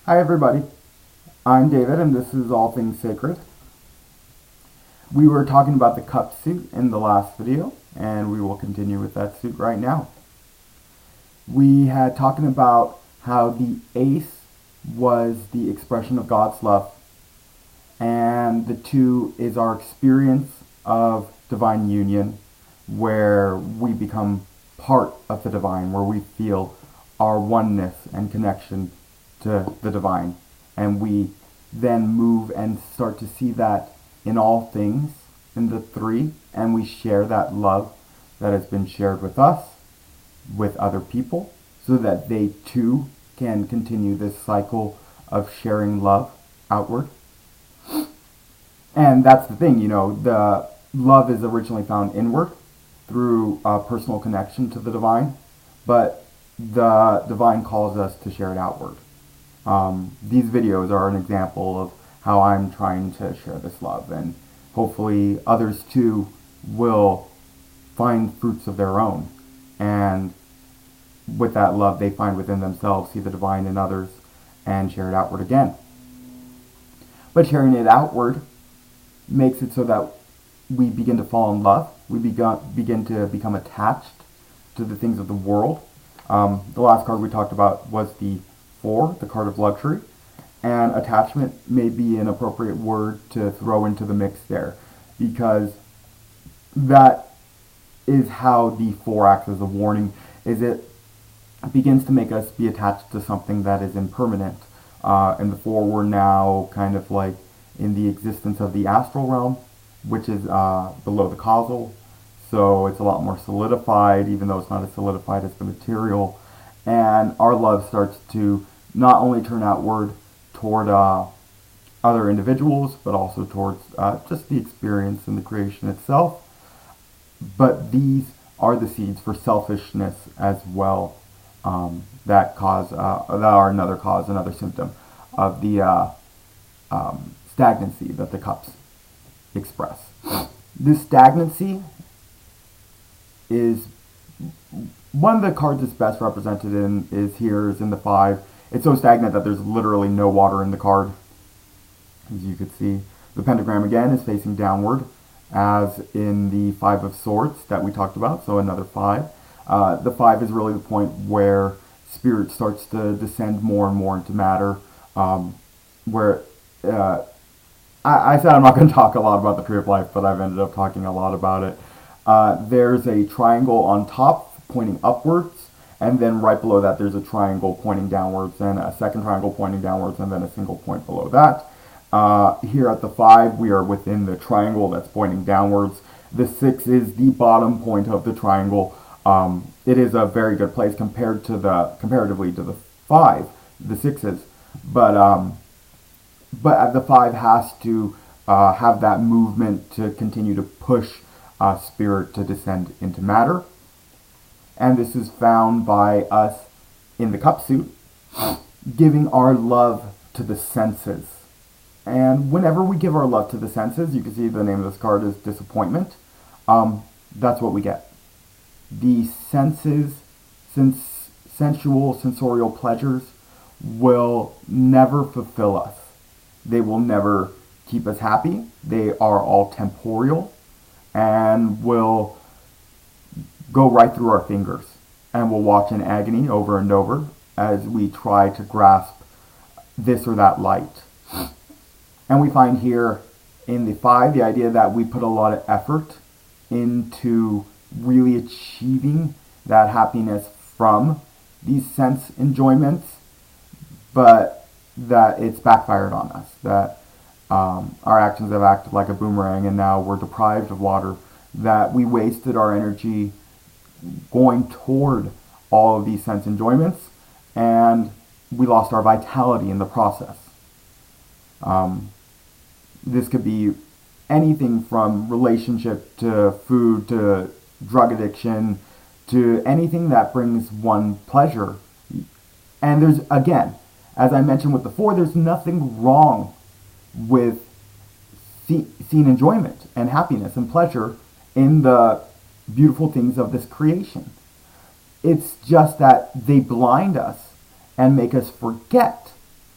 Hi everybody, I'm David and this is All Things Sacred. We were talking about the cup suit in the last video and we will continue with that suit right now. We had talking about how the ace was the expression of God's love and the two is our experience of divine union where we become part of the divine, where we feel our oneness and connection to the divine. And we then move and start to see that in all things, in the three, and we share that love that has been shared with us, with other people, so that they too can continue this cycle of sharing love outward. And that's the thing, the love is originally found inward through a personal connection to the divine, but the divine calls us to share it outward. These videos are an example of how I'm trying to share this love, and hopefully others too will find fruits of their own, and with that love they find within themselves, see the divine in others, and share it outward again. But sharing it outward makes it so that we begin to fall in love, we begin to become attached to the things of the world. The last card we talked about was the 4, the card of luxury, and attachment may be an appropriate word to throw into the mix there, because that is how the 4 acts as a warning, is it begins to make us be attached to something that is impermanent. And the 4, we're now kind of like in the existence of the astral realm, which is below the causal, so it's a lot more solidified, even though it's not as solidified as the material. And our love starts to not only turn outward toward other individuals, but also towards just the experience and the creation itself. But these are the seeds for selfishness as well, that are another cause, another symptom of the stagnancy that the cups express. This stagnancy is one of the cards that's best represented is in the 5. It's so stagnant that there's literally no water in the card. As you could see, the pentagram again is facing downward, as in the 5 of Swords that we talked about, so another 5. The 5 is really the point where spirit starts to descend more and more into matter, where I said I'm not going to talk a lot about the Tree of Life, but I've ended up talking a lot about it. There's a triangle on top pointing upwards, and then right below that there's a triangle pointing downwards, and a second triangle pointing downwards, and then a single point below that. Here at the 5, we are within the triangle that's pointing downwards. The 6 is the bottom point of the triangle. It is a very good place comparatively to the 5, the 6 is, but the 5 has to have that movement to continue to push spirit to descend into matter. And this is found by us in the cup suit, giving our love to the senses. And whenever we give our love to the senses, you can see the name of this card is disappointment. That's what we get. The senses, sensual, sensorial pleasures will never fulfill us. They will never keep us happy. They are all temporal and will go right through our fingers, and we'll watch in agony over and over as we try to grasp this or that light. And we find here in the 5 the idea that we put a lot of effort into really achieving that happiness from these sense enjoyments, but that it's backfired on us, that our actions have acted like a boomerang, and now we're deprived of water, that we wasted our energy going toward all of these sense enjoyments, and we lost our vitality in the process. This could be anything from relationship to food to drug addiction to anything that brings one pleasure. And there's, again, as I mentioned with the 4, there's nothing wrong with seeing enjoyment and happiness and pleasure in the beautiful things of this creation. It's just that they blind us and make us forget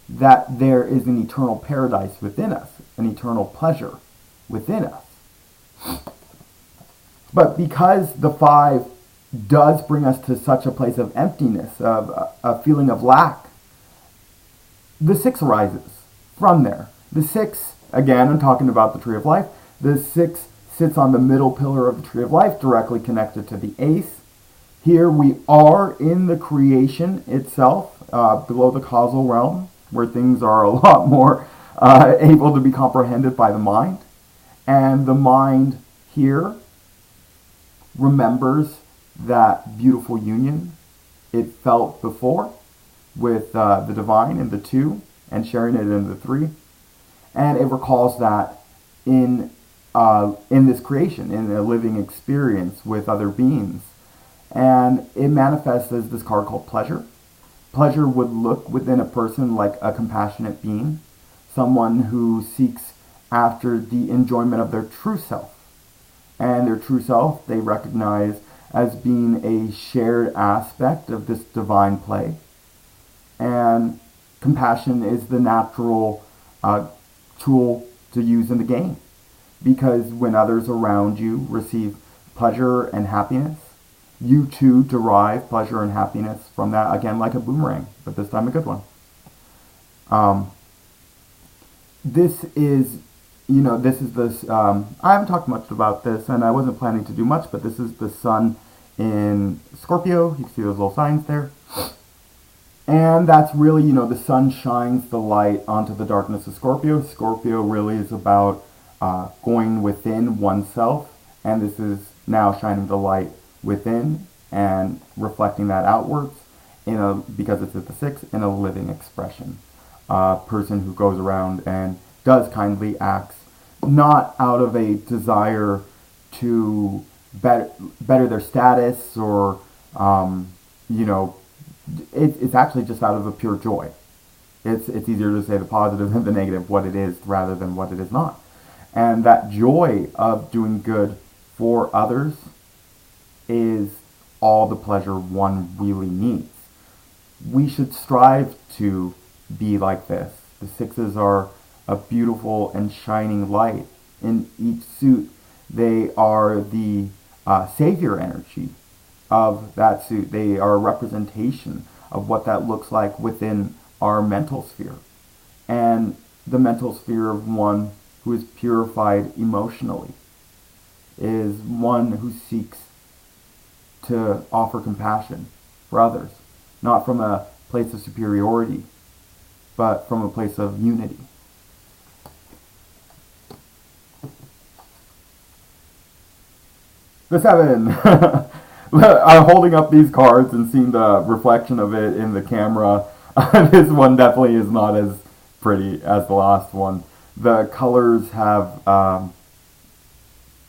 that there is an eternal paradise within us, an eternal pleasure within us. But because the 5 does bring us to such a place of emptiness, of a feeling of lack, the 6 arises from there. The 6, again, I'm talking about the tree of life. The 6 sits on the middle pillar of the tree of life, directly connected to the ace. Here we are in the creation itself, below the causal realm, where things are a lot more able to be comprehended by the mind. And the mind here remembers that beautiful union it felt before with the divine in the 2 and sharing it in the 3. And it recalls that in this creation, in a living experience with other beings. And it manifests as this card called pleasure. Pleasure would look within a person like a compassionate being, someone who seeks after the enjoyment of their true self. And their true self they recognize as being a shared aspect of this divine play. And compassion is the natural tool to use in the game. Because when others around you receive pleasure and happiness, you too derive pleasure and happiness from that, again like a boomerang, but this time a good one. This is this, I haven't talked much about this, and I wasn't planning to do much, but this is the sun in Scorpio. You can see those little signs there. And that's really, the sun shines the light onto the darkness of Scorpio. Scorpio really is about going within oneself, and this is now shining the light within and reflecting that outwards because it's at the 6 in a living expression. A person who goes around and does kindly acts, not out of a desire to better their status or, it's actually just out of a pure joy. It's easier to say the positive than the negative, what it is rather than what it is not. And that joy of doing good for others is all the pleasure one really needs. We should strive to be like this. The 6s are a beautiful and shining light. In each suit, they are the savior energy of that suit. They are a representation of what that looks like within our mental sphere. And the mental sphere of one who is purified emotionally is one who seeks to offer compassion for others, not from a place of superiority, but from a place of unity. The 7. I'm holding up these cards and seeing the reflection of it in the camera. This one definitely is not as pretty as the last one. The colors have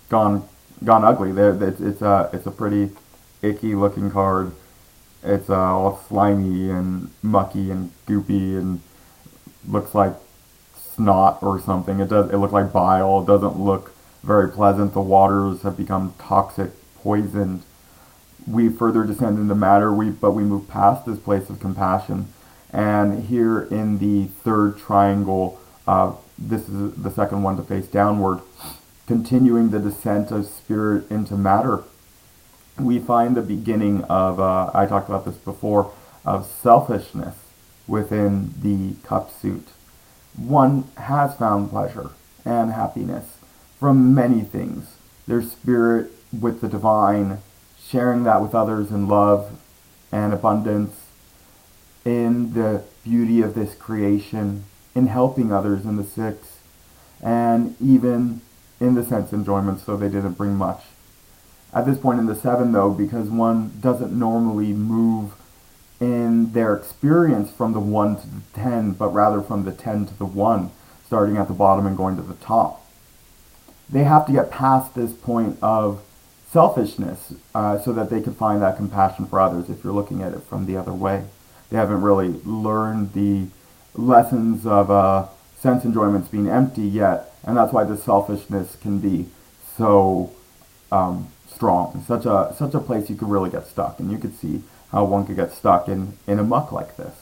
gone ugly. It's a pretty icky looking card. It's all slimy and mucky and goopy and looks like snot or something. It looks like bile. It doesn't look very pleasant. The waters have become toxic, poisoned. We further descend into matter, but we move past this place of compassion. And here in the 3rd triangle, this is the 2nd one to face downward, continuing the descent of spirit into matter. We find the beginning of, I talked about this before, of selfishness within the cup suit. One has found pleasure and happiness from many things. Their spirit with the divine, sharing that with others in love and abundance, in the beauty of this creation, in helping others in the 6, and even in the sense enjoyment, so they didn't bring much. At this point in the 7, though, because one doesn't normally move in their experience from the 1 to the 10, but rather from the 10 to the 1, starting at the bottom and going to the top. They have to get past this point of selfishness so that they can find that compassion for others if you're looking at it from the other way. They haven't really learned the lessons of sense enjoyments being empty yet, and that's why the selfishness can be so strong. Such a place you could really get stuck, and you could see how one could get stuck in a muck like this.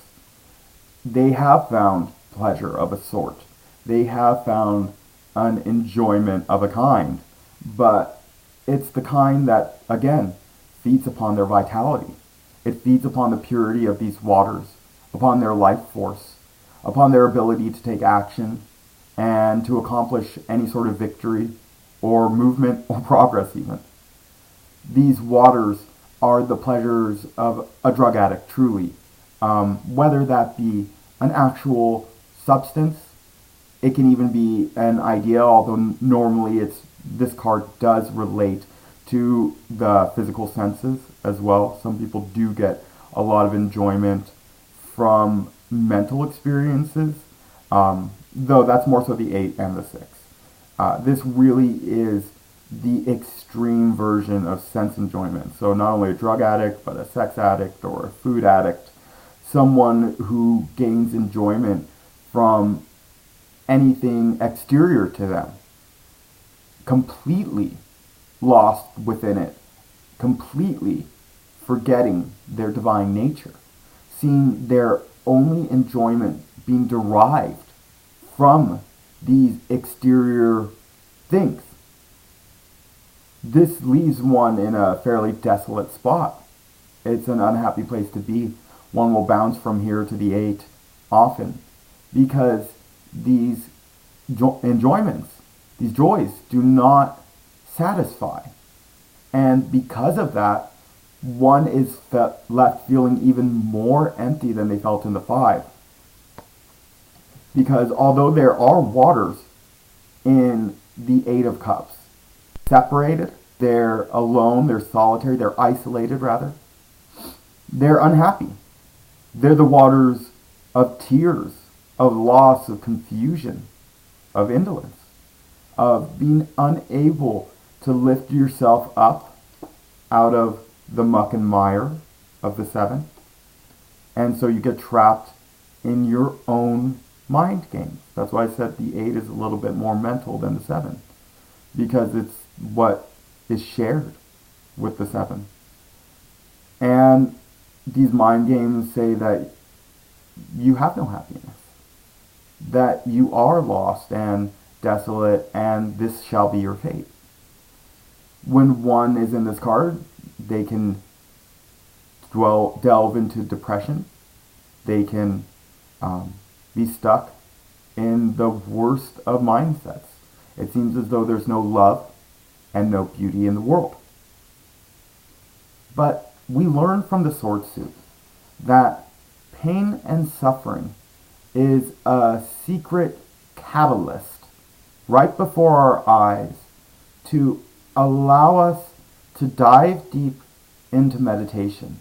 they have found pleasure of a sort. They have found an enjoyment of a kind. But it's the kind that, again, feeds upon their vitality. It feeds upon the purity of these waters, upon their life force, upon their ability to take action and to accomplish any sort of victory or movement or progress even. These waters are the pleasures of a drug addict, truly. Whether that be an actual substance, it can even be an idea, although normally this card does relate to the physical senses as well. Some people do get a lot of enjoyment from mental experiences, though that's more so the 8 and the 6. This really is the extreme version of sense enjoyment. So not only a drug addict, but a sex addict or a food addict, someone who gains enjoyment from anything exterior to them, completely lost within it, completely forgetting their divine nature, seeing their only enjoyment being derived from these exterior things. This leaves one in a fairly desolate spot. It's an unhappy place to be. One will bounce from here to the 8 often because these enjoyments, these joys, do not satisfy. And because of that, one is left feeling even more empty than they felt in the 5. Because although there are waters in the 8 of Cups, separated, they're alone, they're solitary, they're isolated rather, they're unhappy. They're the waters of tears, of loss, of confusion, of indolence, of being unable to lift yourself up out of the muck and mire of the 7. And so you get trapped in your own mind games. That's why I said the 8 is a little bit more mental than the 7, because it's what is shared with the 7. And these mind games say that you have no happiness, that you are lost and desolate, and this shall be your fate. When one is in this card, they can delve into depression. They can be stuck in the worst of mindsets. It seems as though there's no love and no beauty in the world. But we learn from the sword suit that pain and suffering is a secret catalyst right before our eyes to allow us to dive deep into meditation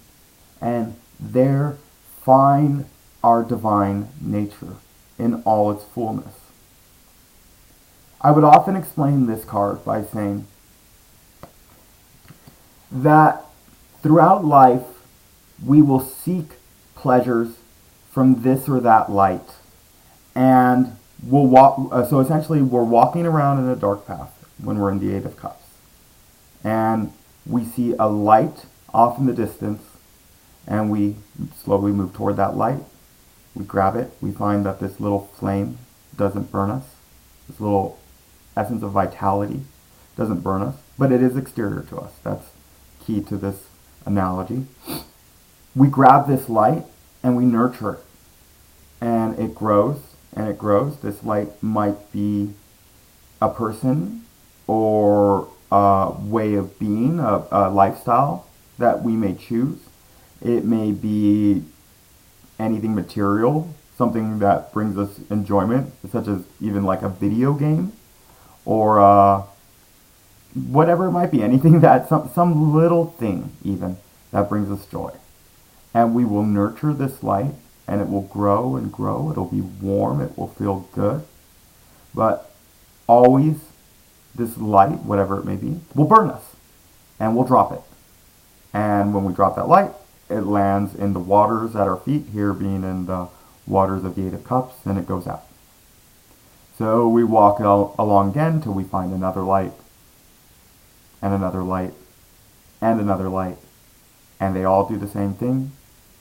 and there find our divine nature in all its fullness. I would often explain this card by saying that throughout life we will seek pleasures from this or that light, and we'll walk. So essentially, we're walking around in a dark path when we're in the 8 of Cups, and we see a light off in the distance, and we slowly move toward that light. We grab it. We find that this little flame doesn't burn us. This little essence of vitality doesn't burn us, but it is exterior to us. That's key to this analogy. We grab this light and we nurture it, and it grows and it grows. This light might be a person or a way of being, a lifestyle that we may choose. It may be anything material, something that brings us enjoyment, such as even like a video game, or whatever it might be, anything that, some little thing even, that brings us joy. And we will nurture this light, and it will grow and grow, it'll be warm, it will feel good, but always this light, whatever it may be, will burn us, and we'll drop it. And when we drop that light, it lands in the waters at our feet, here being in the waters of the 8 of Cups, and it goes out. So we walk along again till we find another light, and another light, and another light. And they all do the same thing,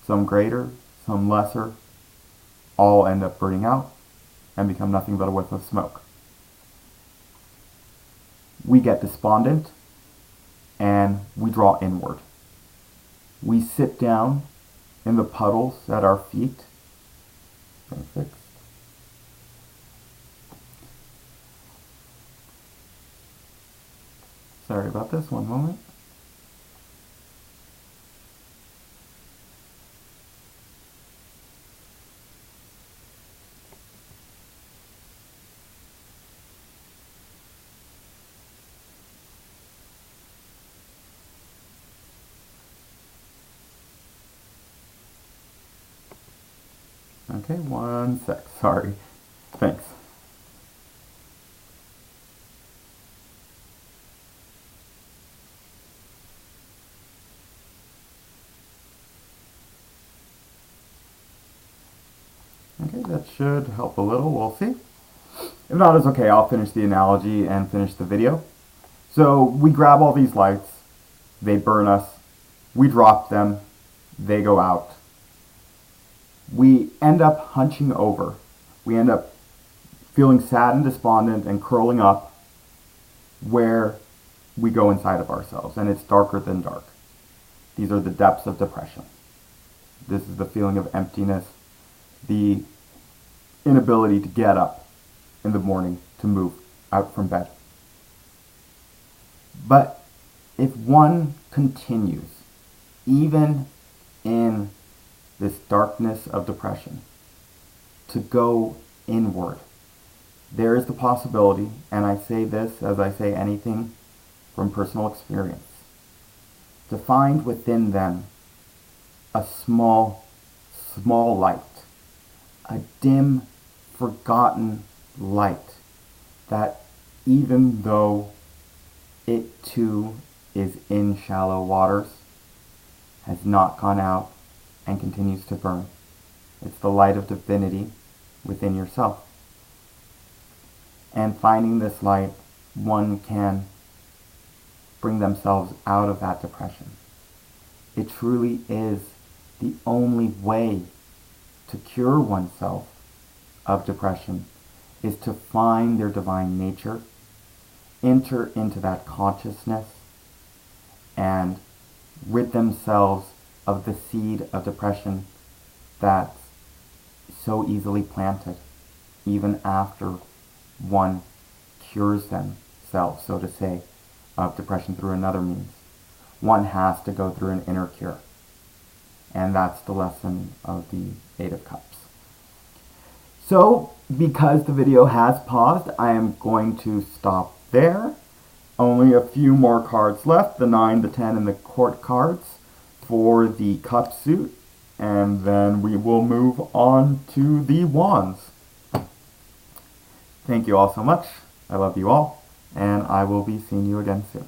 some greater, some lesser. all end up burning out and become nothing but a whiff of smoke. We get despondent and we draw inward. We sit down in the puddles at our feet. Fixed. Sorry about this, one moment. Okay, 1 sec, sorry. Thanks. Okay, that should help a little, we'll see. If not, it's okay, I'll finish the analogy and finish the video. So we grab all these lights, they burn us, we drop them, they go out. We end up hunching over. We end up feeling sad and despondent and curling up, where we go inside of ourselves, and it's darker than dark. These are the depths of depression. This is the feeling of emptiness, the inability to get up in the morning to move out from bed. But if one continues, even in this darkness of depression, to go inward, there is the possibility, and I say this as I say anything from personal experience, to find within them a small light, a dim, forgotten light, that even though it too is in shallow waters, has not gone out and continues to burn. It's the light of divinity within yourself. And finding this light, one can bring themselves out of that depression. It truly is the only way to cure oneself of depression, is to find their divine nature, enter into that consciousness, and rid themselves of the seed of depression that's so easily planted, even after one cures themselves, so to say, of depression through another means. One has to go through an inner cure. And that's the lesson of the Eight of Cups. So, because the video has paused, I am going to stop there. Only a few more cards left, the 9, the 10, and the Court cards for the Cup suit. And then we will move on to the Wands. Thank you all so much. I love you all. And I will be seeing you again soon.